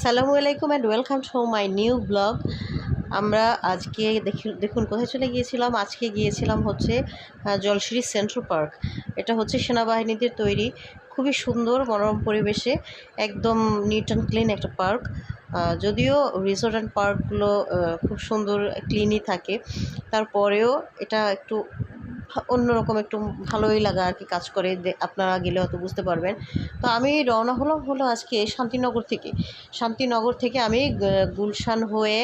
আসসালামু আলাইকুম and welcome to my new blog. আমরা আজকে দেখুন কোথায় চলে গিয়েছিলাম। আজকে গিয়েছিলাম হচ্ছে জলশিরি সেন্ট্রাল পার্ক। এটা হচ্ছে সেনাবাহিনীদের তৈরি, খুবই সুন্দর মনোরম পরিবেশে, একদম নিট অ্যান্ড ক্লিন একটা পার্ক। যদিও রিসোর্ট অ্যান্ড পার্কগুলো খুব সুন্দর ক্লিনই থাকে, তারপরেও এটা একটু অন্যরকম, একটু ভালোই লাগা আর কি কাজ করে। আপনারা গেলে হয়তো বুঝতে পারবেন। তো আমি রওনা হলো আজকে শান্তিনগর থেকে আমি গুলশান হয়ে,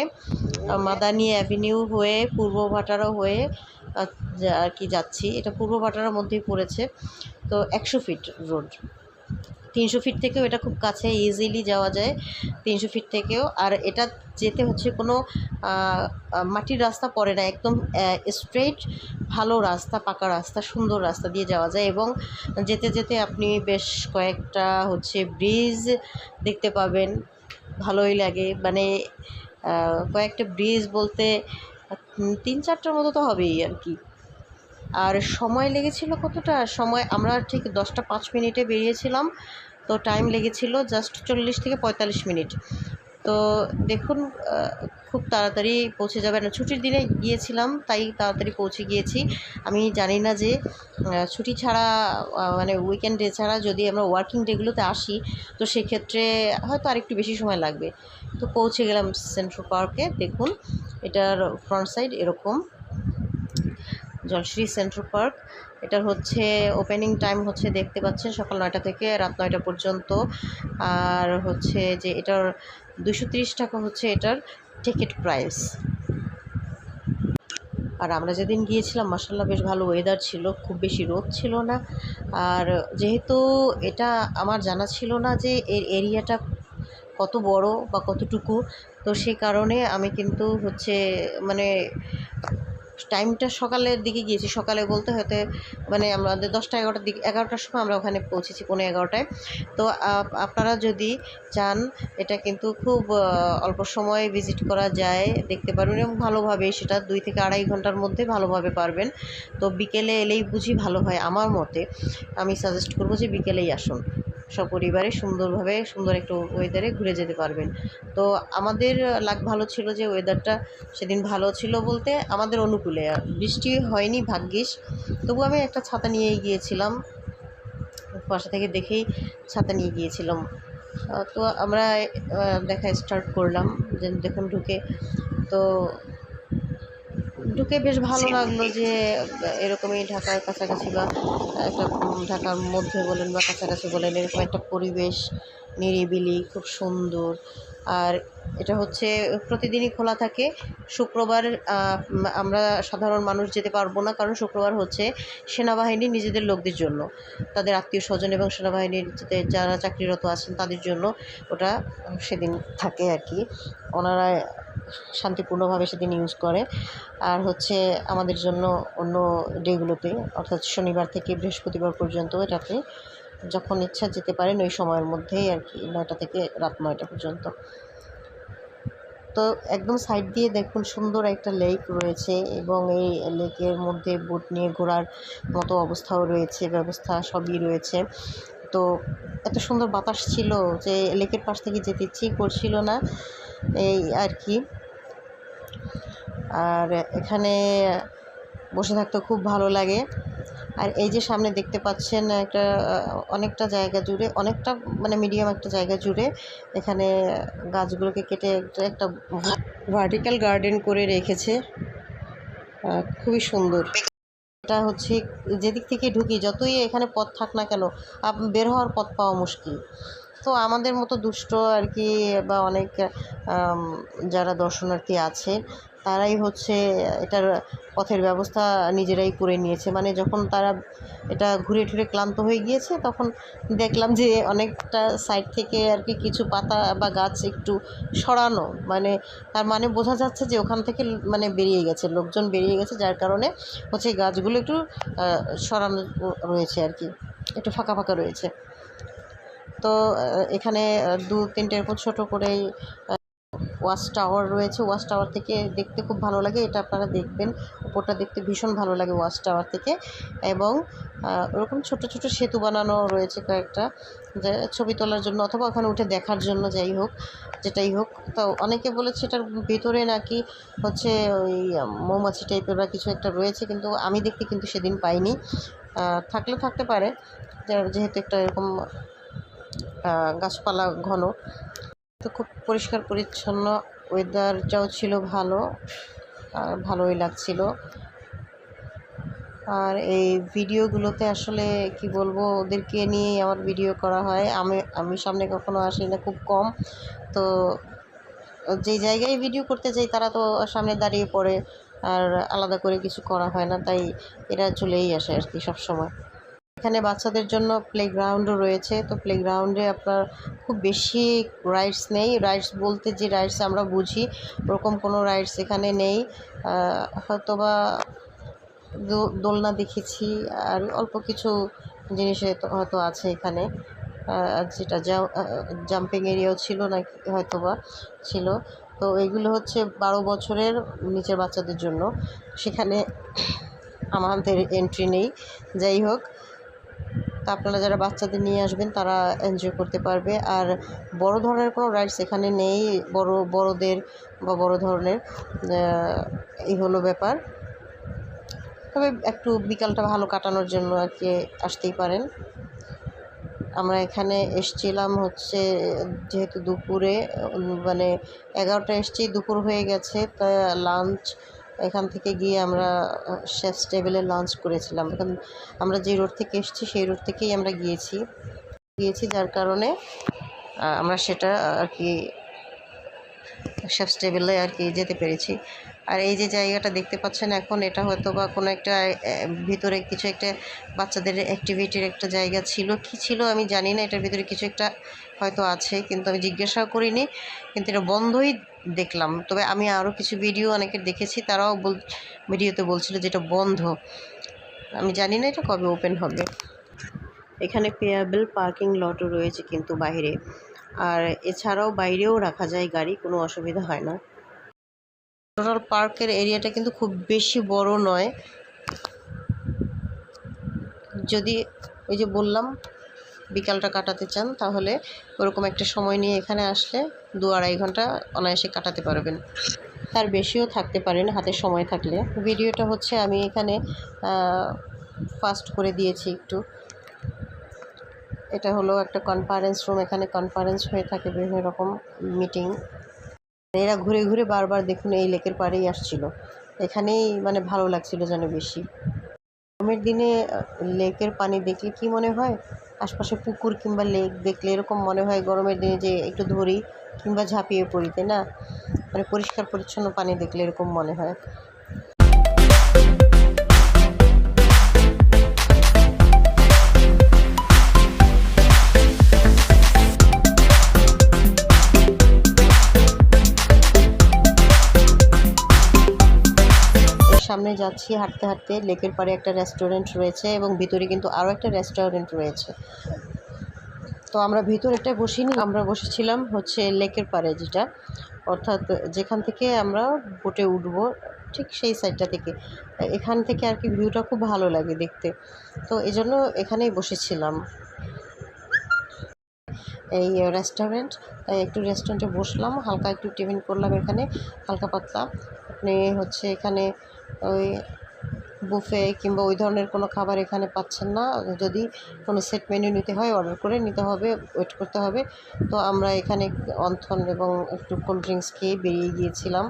মাদানী অ্যাভিনিউ হয়ে, পূর্ব ভাটারা হয়ে আর কি যাচ্ছি। এটা পূর্ব ভাটারার মধ্যেই পড়েছে। তো 100 ফিট রোড, 300 ফিট থেকেও এটা খুব কাছে, ইজিলি যাওয়া যায় 300 ফিট থেকেও। আর এটা যেতে হচ্ছে কোনো মাটির রাস্তা পড়ে না, একদম স্ট্রেইট ভালো রাস্তা, পাকা রাস্তা, সুন্দর রাস্তা দিয়ে যাওয়া যায়। এবং যেতে যেতে আপনি বেশ কয়েকটা হচ্ছে ব্রিজ দেখতে পাবেন, ভালোই লাগে। মানে কয়েকটা ব্রিজ বলতে 3-4টার মতো তো হবেই আর কি। আর সময় লেগেছিল কতটা সময়, আমরা ঠিক 10টা 5 মিনিটে বেরিয়েছিলাম, তো টাইম লেগেছিল জাস্ট 40 থেকে 45 মিনিট। তো দেখুন খুব তাড়াতাড়ি পৌঁছে যাবে না। ছুটির দিনে গিয়েছিলাম তাই তাড়াতাড়ি পৌঁছে গিয়েছি। আমি জানি না যে ছুটি ছাড়া, মানে উইকেন্ডে ছাড়া যদি আমরা ওয়ার্কিং ডেগুলোতে আসি, তো সেক্ষেত্রে হয়তো আরেকটু বেশি সময় লাগবে। তো পৌঁছে গেলাম সেন্ট্রাল পার্কে। দেখুন এটার ফ্রন্ট সাইড এরকম, জলশিরি সেন্ট্রাল পার্ক। এটার হচ্ছে ওপেনিং টাইম হচ্ছে দেখতে পাচ্ছেন সকাল 9টা থেকে রাত 9টা পর্যন্ত। আর হচ্ছে যে এটার 230 টাকা হচ্ছে এটার টিকিট প্রাইস। আর আমরা যেদিন গিয়েছিলাম মাশাআল্লাহ বেশ ভালো ওয়েদার ছিল, খুব বেশি রোদ ছিল না। আর যেহেতু এটা আমার জানা ছিল না যে এর এরিয়াটা কত বড় বা কতটুকু, তো সেই কারণে আমি কিন্তু হচ্ছে মানে টাইমটা সকালের দিকে গিয়েছি। সকালে বলতে হয়তো মানে আমাদের 10টা-11টার দিকে, 11টার সময় আমরা ওখানে পৌঁছেছি, 11:15টায়। তো আপনারা যদি চান এটা কিন্তু খুব অল্প সময়ে ভিজিট করা যায়, দেখতে পারবেন এবং ভালোভাবে সেটা 2 থেকে 2.5 ঘন্টার মধ্যে ভালোভাবে পারবেন। তো বিকেলে এলেই বুঝি ভালো হয় আমার মতে। আমি সাজেস্ট করবো যে বিকেলেই আসুন, সপরিবারে সুন্দরভাবে, সুন্দর একটু ওয়েদারে ঘুরে যেতে পারবেন। তো আমাদের লাক ভালো ছিল যে ওয়েদারটা সেদিন ভালো ছিল, বলতে আমাদের অনুকূলে, বৃষ্টি হয়নি ভাগ্যিস। তবু আমি একটা ছাতা নিয়েই গিয়েছিলাম, বাসা থেকে দেখেই ছাতা নিয়ে গিয়েছিলাম। তো আমরা দেখা স্টার্ট করলাম। যে দেখুন তো ঢুকে বেশ ভালো লাগলো যে এরকমই ঢাকার কাছাকাছি বা একটা ঢাকার মধ্যে বলেন বা কাছাকাছি বলেন, এরকম একটা পরিবেশ, নিরিবিলি, খুব সুন্দর। আর এটা হচ্ছে প্রতিদিনই খোলা থাকে। শুক্রবার আমরা সাধারণ মানুষ যেতে পারবো না, কারণ শুক্রবার হচ্ছে সেনাবাহিনী নিজেদের লোকদের জন্য, তাদের আত্মীয় স্বজন এবং সেনাবাহিনীর যারা চাকরিরত আছেন তাদের জন্য ওটা সেদিন থাকে আর কি। ওনারা শান্তিপূর্ণভাবে সেদিন ইউজ করে। আর হচ্ছে আমাদের জন্য অন্য ডেগুলোতে, অর্থাৎ শনিবার থেকে বৃহস্পতিবার পর্যন্ত এটাতে যখন ইচ্ছা যেতে পারেন ওই সময়ের মধ্যেই আর কি, 9টা থেকে রাত 9টা পর্যন্ত। তো একদম সাইড দিয়ে দেখুন সুন্দর একটা লেক রয়েছে এবং এই লেকের মধ্যে বোট নিয়ে ঘোরার মতো অবস্থাও রয়েছে, ব্যবস্থা সবই রয়েছে। তো এত সুন্দর বাতাস ছিল যে লেকের পাশ থেকে যেতে ইচ্ছেই করছিল না, এই আর কি। আর এখানে বসে থাকতে খুব ভালো লাগে। আর এই যে সামনে দেখতে পাচ্ছেন একটা অনেকটা জায়গা জুড়ে, অনেকটা মানে মিডিয়াম একটা জায়গা জুড়ে এখানে গাছগুলোকে কেটে একটা ভার্টিক্যাল গার্ডেন করে রেখেছে, খুবই সুন্দর। এটা হচ্ছে যেদিক থেকে ঢুকি, যতই এখানে পথ থাক না কেন বের হওয়ার পথ পাওয়া মুশকিল। তো আমাদের মতো দুষ্ট আর কি, বা অনেক যারা দর্শনার্থী আছে তারাই হচ্ছে এটার পথের ব্যবস্থা নিজেরাই করে নিয়েছে। মানে যখন তারা এটা ঘুরে ঘুরে ক্লান্ত হয়ে গিয়েছে, তখন দেখলাম যে অনেকটা সাইড থেকে আর কি কিছু পাতা বা গাছ একটু সরানো, মানে তার মানে বোঝা যাচ্ছে যে ওখান থেকে মানে বেরিয়ে গেছে, লোকজন বেরিয়ে গেছে, যার কারণে হচ্ছে গাছগুলো একটু সরানো রয়েছে আর কি, একটু ফাঁকা ফাঁকা রয়েছে। তো এখানে 2-3টে এরকম ছোটো করেই ওয়াচ টাওয়ার রয়েছে। ওয়াচ টাওয়ার থেকে দেখতে খুব ভালো লাগে, এটা আপনারা দেখবেন। উপরটা দেখতে ভীষণ ভালো লাগে ওয়াচ টাওয়ার থেকে। এবং ওরকম ছোট ছোট সেতু বানানো রয়েছে কয়েকটা, যে ছবি তোলার জন্য অথবা ওখানে উঠে দেখার জন্য, যাই হোক যেটাই হোক। তো অনেকে বলেছে এটার ভিতরে নাকি হচ্ছে ওই মৌমাছি টাইপের বা কিছু একটা রয়েছে, কিন্তু আমি দেখতে কিন্তু সেদিন পাইনি। থাকলেও থাকতে পারে, যেহেতু একটা এরকম গাছপালা ঘন। তো খুব পরিষ্কার পরিচ্ছন্ন, ওয়েদারটাও ছিল ভালো, আর ভালোই লাগছিল। আর এই ভিডিওগুলোতে আসলে কি বলবো, ওদেরকে নিয়েই আমার ভিডিও করা হয়। আমি সামনে কখনো আসি না, খুব কম। তো যেই জায়গায় ভিডিও করতে যাই তারা তো সামনে দাঁড়িয়ে পড়ে, আর আলাদা করে কিছু করা হয় না, তাই এরা চলেই আসে আর কি সবসময়। এখানে বাচ্চাদের জন্য প্লেগ্রাউন্ডও রয়েছে। তো প্লেগ্রাউন্ডে আপনার খুব বেশি রাইডস নেই। রাইডস বলতে যে রাইডস আমরা বুঝি ওরকম কোনো রাইডস এখানে নেই। হয়তোবা দোলনা দেখেছি, আর অল্প কিছু জিনিস হয়তো আছে এখানে, যেটা জাম্পিং এরিয়াও ছিল নাকি হয়তোবা ছিল। তো এগুলো হচ্ছে 12 বছরের নিচের বাচ্চাদের জন্য, সেখানে আমাদের এন্ট্রি নেই। যাই হোক, তা আপনারা যারা বাচ্চাদের নিয়ে আসবেন তারা এনজয় করতে পারবে। আর বড় ধরনের কোনো রাইডস এখানে নেই, বড়দের বা বড় ধরনের, এই হলো ব্যাপার। তবে একটু বিকালটা ভালো কাটানোর জন্য আর কি আসতেই পারেন। আমরা এখানে এসছিলাম হচ্ছে যেহেতু দুপুরে, মানে 11টা এসছি, দুপুর হয়ে গেছে। তা লাঞ্চ এখান থেকে গিয়ে আমরা শেফস টেবিলে লাঞ্চ করেছিলাম। এখন আমরা যে রোড থেকে এসেছি সেই রোড থেকেই আমরা গিয়েছি, যার কারণে আমরা সেটা আর কি শেফস টেবিলে আর কি যেতে পেরেছি। আর এই যে জায়গাটা দেখতে পাচ্ছেন এখন, এটা হয়তো বা কোনো একটা ভিতরে কিছু একটা বাচ্চাদের অ্যাক্টিভিটির একটা জায়গা ছিল, কি ছিল আমি জানি না। এটার ভিতরে কিছু একটা হয়তো আছে, কিন্তু আমি জিজ্ঞাসাও করিনি, কিন্তু এটা বন্ধই দেখলাম। তবে আমি আরও কিছু ভিডিও অনেকের দেখেছি, তারাও ভিডিওতে বলছিল যে এটা বন্ধ। আমি জানি না এটা কবে ওপেন হবে। এখানে পেয়াবেল পার্কিং লটও রয়েছে কিন্তু বাইরে, আর এছাড়াও বাইরেও রাখা যায় গাড়ি, কোনো অসুবিধা হয় না। টোটাল পার্কের এরিয়াটা কিন্তু খুব বেশি বড় নয়। যদি ওই যে বললাম বিকালটা কাটাতে চান, তাহলে ওরকম একটা সময় নিয়ে এখানে আসলে 2-2.5 ঘন্টা অনায়াসে কাটাতে পারবেন। তার বেশিও থাকতে পারেন হাতে সময় থাকলে। ভিডিওটা হচ্ছে আমি এখানে ফাস্ট করে দিয়েছি একটু। এটা হলো একটা কনফারেন্স রুম, এখানে কনফারেন্স হয়ে থাকে, বিভিন্ন রকম মিটিং। এরা ঘুরে ঘুরে বারবার দেখুন এই লেকের পাড়েই আসছিল, এখানেই মানে ভালো লাগছিল যেন বেশি। গরমের দিনে লেকের পানি দেখলে কি মনে হয়, আশপাশে পুকুর কিংবা লেক দেখলে এরকম মনে হয় গরমের দিনে যে একটু ধরি কিংবা ঝাঁপিয়ে পড়ি, তাই না? মানে পরিষ্কার পরিচ্ছন্ন পানি দেখলে এরকম মনে হয়। সামনে যাচ্ছি হাঁটতে হাঁটতে, লেকের পাড়ে একটা রেস্টুরেন্ট রয়েছে এবং ভিতরে কিন্তু আরও একটা রেস্টুরেন্ট রয়েছে। তো আমরা ভিতরেটায় বসিনি, আমরা বসেছিলাম হচ্ছে লেকের পাড়ে, যেটা অর্থাৎ যেখান থেকে আমরা বোটে উঠব ঠিক সেই সাইডটা থেকে। এখান থেকে আর কি ভিউটা খুব ভালো লাগে দেখতে, তো এই জন্য এখানেই বসেছিলাম। এই রেস্টুরেন্ট, তাই একটু রেস্টুরেন্টে বসলাম, হালকা একটু টিফিন করলাম এখানে, হালকা পাতলা। আপনি হচ্ছে এখানে ওই বুফে কিংবা ওই ধরনের কোনো খাবার এখানে পাচ্ছেন না। যদি কোনো সেট মেনু নিতে হয় অর্ডার করে নিতে হবে, ওয়েট করতে হবে। তো আমরা এখানে অন্থন এবং একটু কোল্ড ড্রিঙ্কস খেয়ে বেরিয়ে গিয়েছিলাম।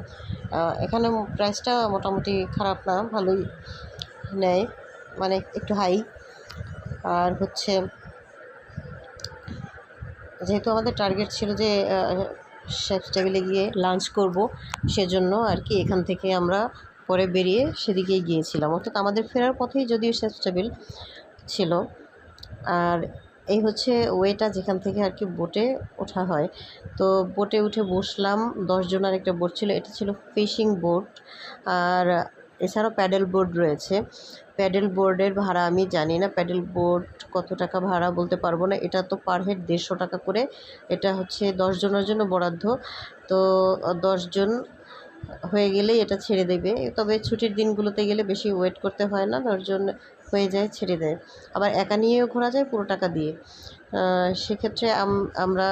এখানে প্রাইসটা মোটামুটি খারাপ না, ভালোই নেয়, মানে একটু হাই। আর হচ্ছে যেহেতু আমাদের টার্গেট ছিল যে শেফস টেবিলে গিয়ে লাঞ্চ করব, সেজন্য আর কি এখান থেকে আমরা পরে বেরিয়ে সেদিকেই গিয়েছিলাম। অর্থাৎ আমাদের ফেরার পথেই যদিও শেফস টেবিল ছিল। আর এই হচ্ছে ওয়েটা যেখান থেকে আর কি বোটে ওঠা হয়। তো বোটে উঠে বসলাম, 10 জনের একটা বোট ছিল, এটা ছিল ফিশিং বোট। আর এছাড়াও প্যাডেল বোর্ড রয়েছে। প্যাডেল বোর্ডের ভাড়া আমি জানি না, প্যাডেল বোর্ড কত টাকা ভাড়া বলতে পারবো না। এটা তো পার হেড 150 টাকা করে। এটা হচ্ছে 10 জনের জন্য বরাদ্দ। তো 10 জন হয়ে গেলেই এটা ছেড়ে দেবে। তবে ছুটির দিনগুলোতে গেলে বেশি ওয়েট করতে হয় না, 10 জন হয়ে যায়, ছেড়ে দেয়। আবার একা নিয়েও ঘোরা যায় পুরো টাকা দিয়ে। সেক্ষেত্রে আমরা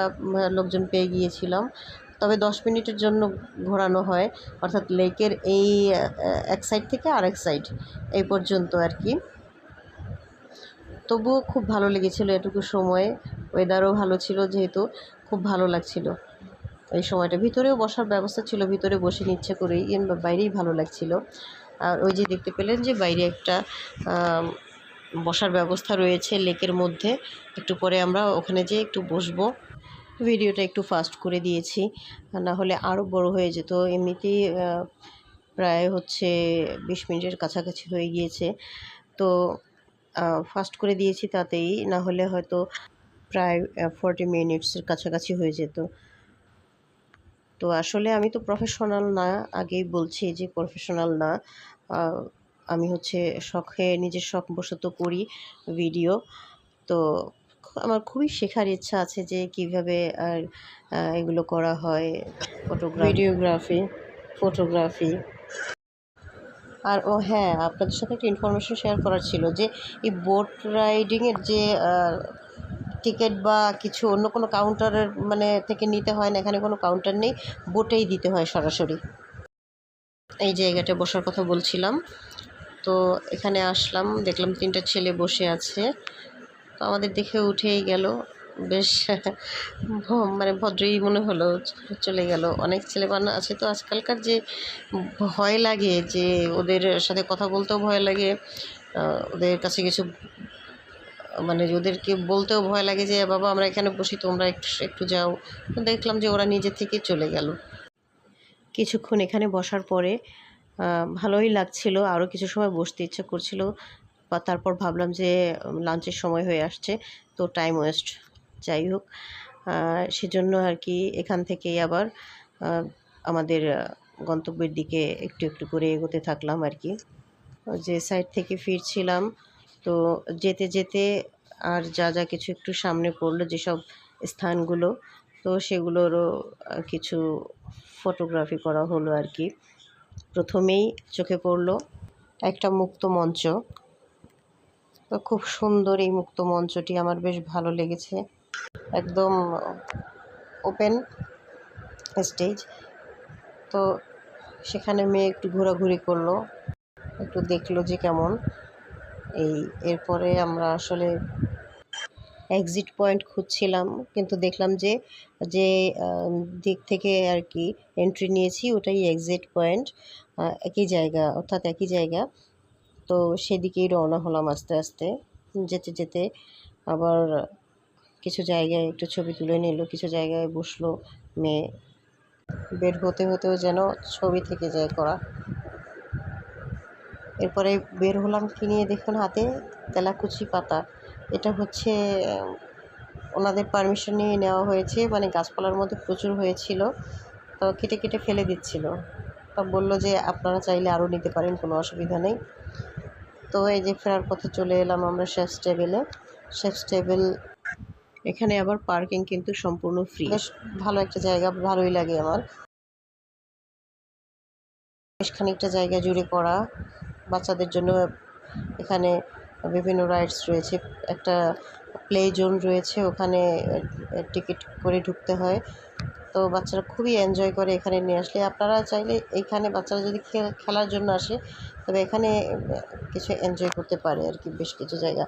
লোকজন পেয়ে গিয়েছিলাম। তবে 10 মিনিটের জন্য ঘোরানো হয়, অর্থাৎ লেকের এই এক সাইড থেকে আরেক সাইড এই পর্যন্ত আর কি। তবুও খুব ভালো লেগেছিল এটুকু সময়ে। ওয়েদারও ভালো ছিল, যেহেতু খুব ভালো লাগছিল এই সময়টা। ভিতরেও বসার ব্যবস্থা ছিল, ভিতরে বসে ইচ্ছে করেই, কিংবা বাইরেই ভালো লাগছিল। আর ওই যে দেখতে পেলেন যে বাইরে একটা বসার ব্যবস্থা রয়েছে লেকের মধ্যে। একটু পরে আমরা ওখানে যেয়ে একটু বসবো। ভিডিওটা একটু ফাস্ট করে দিয়েছি, না হলে আরও বড় হয়ে যেত। এমনিতেই প্রায় হচ্ছে 20 মিনিটের কাছাকাছি হয়ে গিয়েছে। তো ফাস্ট করে দিয়েছি, তাতেই না হলে হয়তো প্রায় 40 মিনিটসের কাছাকাছি হয়ে যেত। তো আসলে আমি তো প্রফেশনাল না, আগেই বলছি যে প্রফেশনাল না। আমি হচ্ছে শখে, নিজের শখবশত করি ভিডিও। তো আমার খুবই শেখার ইচ্ছা আছে যে কীভাবে আর এগুলো করা হয়, ভিডিওগ্রাফি, ফটোগ্রাফি। আর হ্যাঁ, আপনাদের সাথে একটা ইনফরমেশন শেয়ার করার ছিল যে এই বোট রাইডিংয়ের যে টিকিট বা কিছু অন্য কোনো কাউন্টারের মানে থেকে নিতে হয় না, এখানে কোনো কাউন্টার নেই, বোটেই দিতে হয় সরাসরি। এই জায়গাটা বসার কথা বলছিলাম। তো এখানে আসলাম, দেখলাম 3টা ছেলে বসে আছে। তো আমাদের দেখে উঠেই গেল, বেশ মানে ভদ্রই মনে হলো, চলে গেল। অনেক ছেলেবান আছে তো আজকালকার, যে ভয় লাগে, যে ওদের সাথে কথা বলতেও ভয় লাগে, ওদের কাছে কিছু মানে ওদেরকে বলতেও ভয় লাগে যে বাবা আমরা এখানে বসি, তোমরা একটু একটু যাও। তো দেখলাম যে ওরা নিজে থেকে চলে গেল। কিছুক্ষণ এখানে বসার পরে ভালোই লাগছিল, আরও কিছু সময় বসতে ইচ্ছা করছিল, বা তারপর ভাবলাম যে লাঞ্চের সময় হয়ে আসছে, তো টাইম ওয়েস্ট, যাই হোক। সেজন্য আর কি এখান থেকেই আবার আমাদের গন্তব্যের দিকে একটু একটু করে এগোতে থাকলাম আর কি। যে সাইড থেকে ফিরছিলাম, তো যেতে যেতে আর যা যা কিছু একটু সামনে পড়লো, যেসব স্থানগুলো, তো সেগুলোরও কিছু ফটোগ্রাফি করা হলো আর কি। প্রথমেই চোখে পড়লো একটা মুক্ত মঞ্চ। তো খুব সুন্দর এই মুক্ত মঞ্চটি, আমার বেশ ভালো লেগেছে। একদম ওপেন স্টেজ। তো সেখানে মেয়ে একটু ঘোরাঘুরি করলো, একটু দেখলো যে কেমন। এরপরে আমরা আসলে এক্সিট পয়েন্ট খুঁজছিলাম, কিন্তু দেখলাম যে যে দিক থেকে আর কি এন্ট্রি নিয়েছি ওটাই এক্সিট পয়েন্ট, একই জায়গা, অর্থাৎ একই জায়গা। তো সেদিকেই রওনা হলাম আস্তে আস্তে। যেতে যেতে আবার কিছু জায়গায় একটু ছবি তুলে নিল, কিছু জায়গায় বসলো মেয়ে। বের হতে হতেও যেন ছবি থেকে যায় করা। এরপরে বের হলাম, কি নিয়ে দেখুন, হাতে তেলাকুচি পাতা। এটা হচ্ছে ওনাদের পারমিশন নিয়ে নেওয়া হয়েছে, মানে গাছপালার মধ্যে প্রচুর হয়েছিল, তো কেটে কেটে ফেলে দিচ্ছিল। তা বললো যে আপনারা চাইলে আরও নিতে পারেন, কোনো অসুবিধা নেই। তো এই যে ফেরার পথে চলে এলাম আমরা শেফস টেবিলে। শেফস টেবিল, এখানে আবার পার্কিং কিন্তু সম্পূর্ণ ফ্রি। বেশ ভালো একটা জায়গা, ভালোই লাগে আমার। বেশ খানিকটা জায়গা জুড়ে করা, বাচ্চাদের জন্য এখানে বিভিন্ন রাইডস রয়েছে। একটা প্লে জোন রয়েছে, ওখানে টিকিট করে ঢুকতে হয়। তো বাচ্চারা খুবই এনজয় করে এখানে নিয়ে আসলে। আপনারা চাইলে এইখানে বাচ্চারা যদি খেলার জন্য আসে, তবে এখানে কিছু এনজয় করতে পারে আর কি, বেশ কিছু জায়গা।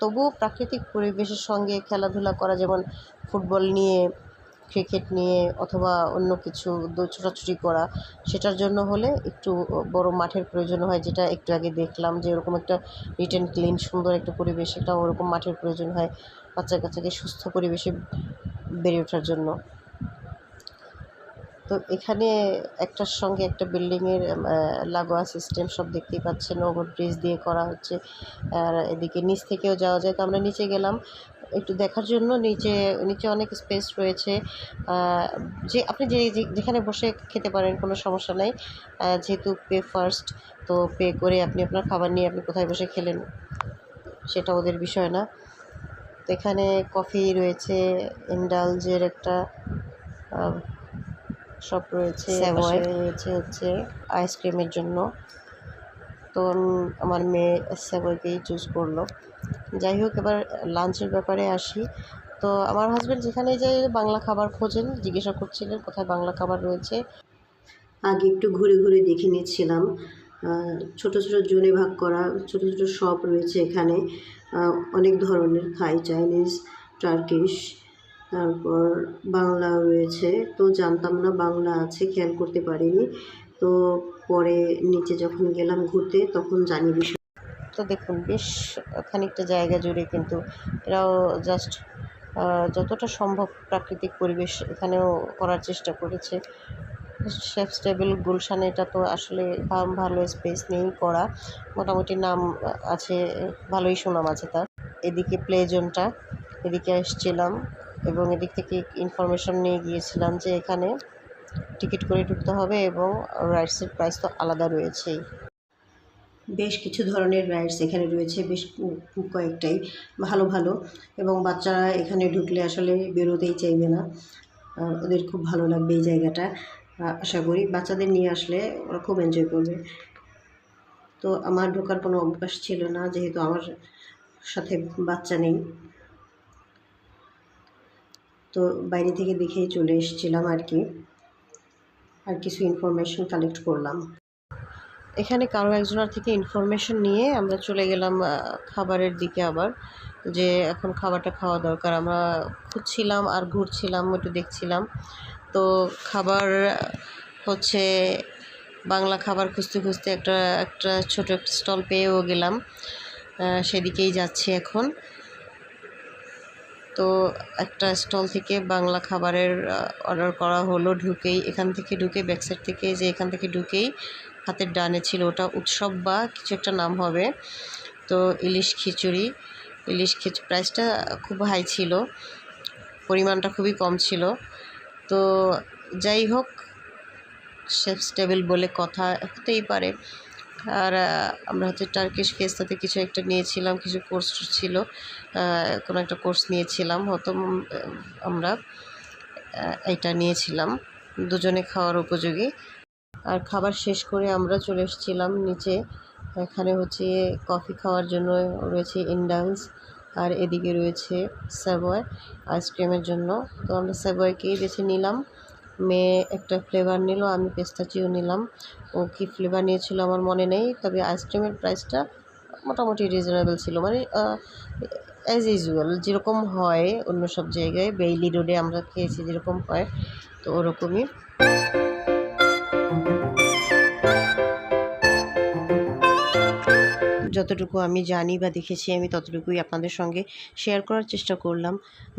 তবুও প্রাকৃতিক পরিবেশের সঙ্গে খেলাধুলা করা, যেমন ফুটবল নিয়ে, ক্রিকেট নিয়ে, অথবা অন্য কিছু ছোটাছুটি করা, সেটার জন্য হলে একটু বড় মাঠের প্রয়োজন হয়, যেটা একটু আগে দেখলাম যে ওরকম একটা নিট অ্যান্ড ক্লিন সুন্দর একটা পরিবেশ, একটা ওরকম মাঠের প্রয়োজন হয় বাচ্চা কাচ্চাকে সুস্থ পরিবেশে বেড়ে ওঠার জন্য। তো এখানে একটার সঙ্গে একটা বিল্ডিংয়ের লাগোয়া সিস্টেম, সব দেখতেই পাচ্ছেন, ওভারব্রিজ দিয়ে করা হচ্ছে। আর এদিকে নিচ থেকেও যাওয়া যায়। তো আমরা নিচে গেলাম, একটু দেখার জন্য নিচে নিচে অনেক স্পেস রয়েছে, যে আপনি যেখানে বসে খেতে পারেন, কোনো সমস্যা নেই। যেহেতু পে ফার্স্ট, তো পে করে আপনি আপনার খাবার নিয়ে আপনি কোথায় বসে খেলেন সেটা ওদের বিষয় না। তো এখানে কফি রয়েছে, ইন্ডালজের একটা শপ রয়েছে, পাশে রয়েছে হচ্ছে আইসক্রিমের জন্য। তো আমার মেয়ে স্যাভয়কেই চুজ করলো। যাই হোক, এবার লাঞ্চের ব্যাপারে আসি। তো আমার হাজব্যান্ড যেখানে যায় বাংলা খাবার খোঁজেন, জিজ্ঞাসা করছিলেন কোথায় বাংলা খাবার রয়েছে। আগে একটু ঘুরে ঘুরে দেখে নিচ্ছিলাম। ছোট ছোট জোনে ভাগ করা ছোট ছোট শপ রয়েছে এখানে, অনেক ধরনের থাই, চাইনিজ, টার্কিশ, তারপর বাংলাও রয়েছে। তো জানতাম না বাংলা আছে, খেয়াল করতে পারিনি। তো পরে নিচে যখন গেলাম ঘুরতে তখন জানি বিষয়। তো দেখুন, বেশ খানিকটা জায়গা জুড়ে কিন্তু এরাও জাস্ট যতটা সম্ভব প্রাকৃতিক পরিবেশ এখানেও করার চেষ্টা করেছে। শেফস টেবিল গুলশানে এটা তো আসলে ভালো স্পেস নিয়েই করা, মোটামুটি নাম আছে, ভালোই সুনাম আছে তার। এদিকে প্লে জোনটা, এদিকে এসেছিলাম এবং এদিক থেকে ইনফরমেশন নিয়ে গিয়েছিলাম যে এখানে টিকিট করে ঢুকতে হবে এবং রাইডসের প্রাইস তো আলাদা রয়েছেই। বেশ কিছু ধরনের রাইডস এখানে রয়েছে, বেশ কয়েকটাই ভালো ভালো, এবং বাচ্চারা এখানে ঢুকলে আসলে বেরোতেই চাইবে না, ওদের খুব ভালো লাগবে এই জায়গাটা। আশা করি বাচ্চাদের নিয়ে আসলে ওরা খুব এনজয় করবে। তো আমার ঢোকার কোনো অভ্যাস ছিল না, যেহেতু আমার সাথে বাচ্চা নেই, তো বাইরে থেকে দেখেই চলে এসেছিলাম আর কি, আর কিছু ইনফরমেশন কালেক্ট করলাম। এখানে কারো একজনের থেকে ইনফরমেশন নিয়ে আমরা চলে গেলাম খাবারের দিকে আবার, যে এখন খাবারটা খাওয়া দরকার। আমরা খুঁজছিলাম আর ঘুরছিলাম, একটু দেখছিলাম। তো খাবার হচ্ছে বাংলা খাবার খুঁজতে খুঁজতে একটা ছোটো স্টল পেয়েও গেলাম, সেদিকেই যাচ্ছি এখন। তো একটা স্টল থেকে বাংলা খাবারের অর্ডার করা হলো। এখান থেকে ঢুকে ব্যাকসাইড থেকে, যে এখান থেকে ঢুকেই হাতের ডানে ছিল, ওটা উৎসব বা কিছু একটা নাম হবে। তো ইলিশ খিচুড়ি প্রাইসটা খুব হাই ছিল, পরিমাণটা খুবই কম ছিল। তো যাই হোক, শেফস টেবিল বলে কথা, হতেই পারে। আর আমরা হচ্ছে টার্কিশ ফেস্তাতে কিছু একটা নিয়েছিলাম, কিছু কোর্স ছিল, কোনো একটা কোর্স নিয়েছিলাম, হয়তো আমরা এটা নিয়েছিলাম, দুজনে খাওয়ার উপযোগী। আর খাবার শেষ করে আমরা চলে এসেছিলাম নিচে। এখানে হচ্ছে কফি খাওয়ার জন্য রয়েছে ইন্ডালস, আর এদিকে রয়েছে স্যাভয় আইসক্রিমের জন্য। তো আমরা স্যাভয়কেই বেছে নিলাম। মেয়ে একটা ফ্লেভার নিল, আমি পেস্তাচিও নিলাম। ও কী ফ্লেভার নিয়েছিল আমার মনে নেই, তবে আইসক্রিমের প্রাইসটা মোটামুটি রিজনেবল ছিল, মানে অ্যাজ ইউজুয়াল যেরকম হয় অন্য সব জায়গায়, বেইলি রোডে আমরা খেয়েছি যেরকম হয়, তো ওরকমই। যতটুকু আমি জানি বা দেখেছি আমি ততটুকুই আপনাদের সঙ্গে শেয়ার করার চেষ্টা করলাম।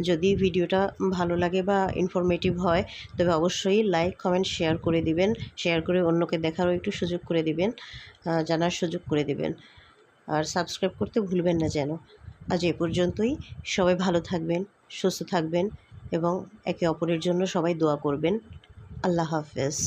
যদি ভিডিওটা ভালো লাগে বা ইনফরমেটিভ হয় তবে অবশ্যই লাইক, কমেন্ট, শেয়ার করে দিবেন। শেয়ার করে অন্যকে দেখারও একটু সুযোগ করে দিবেন, জানার সুযোগ করে দিবেন। আর সাবস্ক্রাইব করতে ভুলবেন না যেন। আজ এ পর্যন্তই। সবাই ভালো থাকবেন, সুস্থ থাকবেন এবং একে অপরের জন্য সবাই দোয়া করবেন। আল্লাহ হাফেজ।